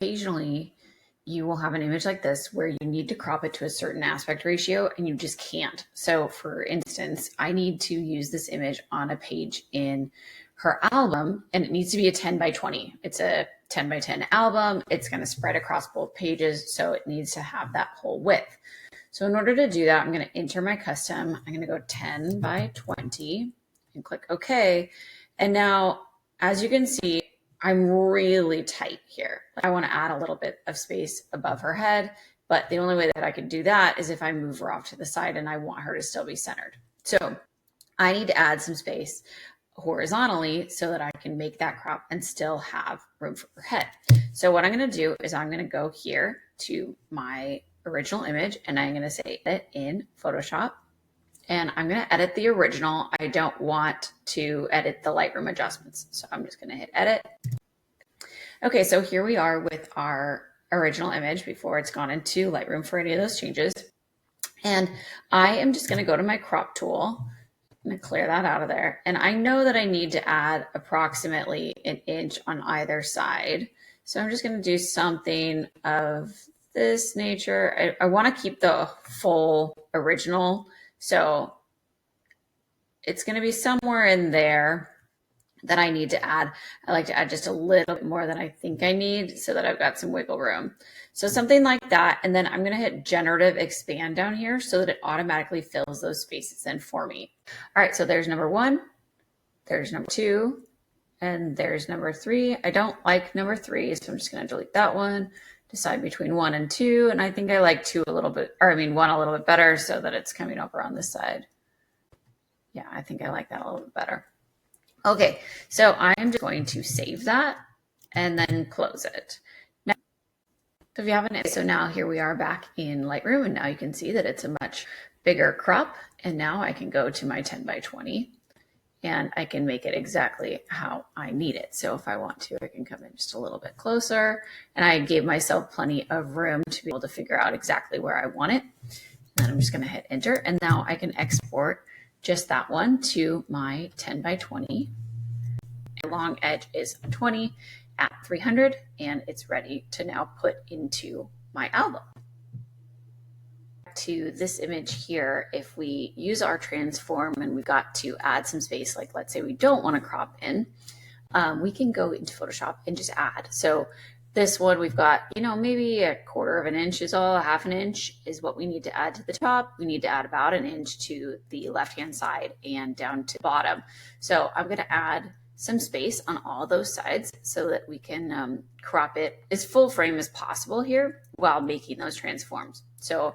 Occasionally, you will have an image like this where you need to crop it to a certain aspect ratio and you just can't. So for instance, I need to use this image on a page in her album and it needs to be a 10 by 20. It's a 10 by 10 album. It's going to spread across both pages. So it needs to have that whole width. So in order to do that, I'm going to enter my custom. I'm going to go 10 by 20 and click OK. And now, as you can see, I'm really tight here. I want to add a little bit of space above her head, but the only way that I can do that is if I move her off to the side and I want her to still be centered. So I need to add some space horizontally so that I can make that crop and still have room for her head. So what I'm going to do is I'm going to go here to my original image and I'm going to say edit in Photoshop. And I'm going to edit the original. I don't want to edit the Lightroom adjustments. So I'm just going to hit edit. Okay, so here we are with our original image before it's gone into Lightroom for any of those changes. And I am just going to go to my crop tool. I'm going to clear that out of there. And I know that I need to add approximately an inch on either side. So I'm just going to do something of this nature. I want to keep the full original. So it's going to be somewhere in there that I need to add. I like to add just a little bit more than I think I need so that I've got some wiggle room. So something like that. And then I'm going to hit generative expand down here so that it automatically fills those spaces in for me. All right, so there's number 1, there's number 2, and there's number 3. I don't like number 3, so I'm just going to delete that one. Decide between 1 and 2, and I think I like 2 a little bit, or I mean 1 a little bit better so that it's coming over on this side. Yeah, I think I like that a little bit better. Okay, so I'm just going to save that and then close it. Now, so if you haven't, so now here we are back in Lightroom, and now you can see that it's a much bigger crop, and now I can go to my 10 by 20. And I can make it exactly how I need it. So if I want to, I can come in just a little bit closer. And I gave myself plenty of room to be able to figure out exactly where I want it. And then I'm just going to hit enter. And now I can export just that one to my 10 by 20. My long edge is 20 at 300, and it's ready to now put into my album. To this image here, if we use our transform and we got to add some space, like let's say we don't want to crop in, we can go into Photoshop and just add. So this one we've got, maybe 1/4 of an inch is all, 1/2 inch is what we need to add to the top. We need to add about 1 inch to the left-hand side and down to the bottom. So I'm going to add some space on all those sides so that we can crop it as full frame as possible here while making those transforms. So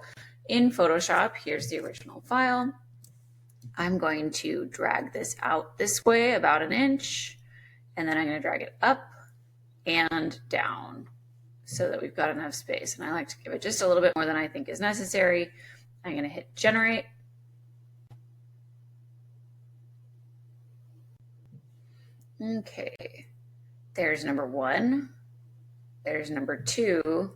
in Photoshop, here's the original file. I'm going to drag this out this way about 1 inch, and then I'm going to drag it up and down so that we've got enough space. And I like to give it just a little bit more than I think is necessary. I'm going to hit generate. Okay, there's number 1, there's number 2,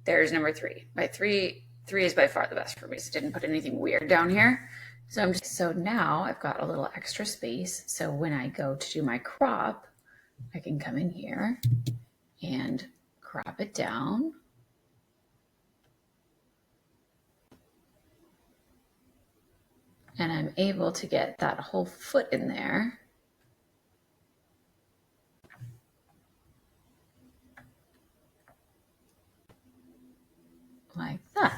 there's number 3. By 3 is by far the best for me. So didn't put anything weird down here. So now I've got a little extra space. So when I go to do my crop, I can come in here and crop it down. And I'm able to get that whole foot in there. Like that.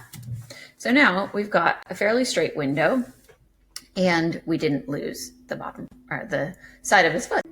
So now we've got a fairly straight window and we didn't lose the bottom or the side of his foot.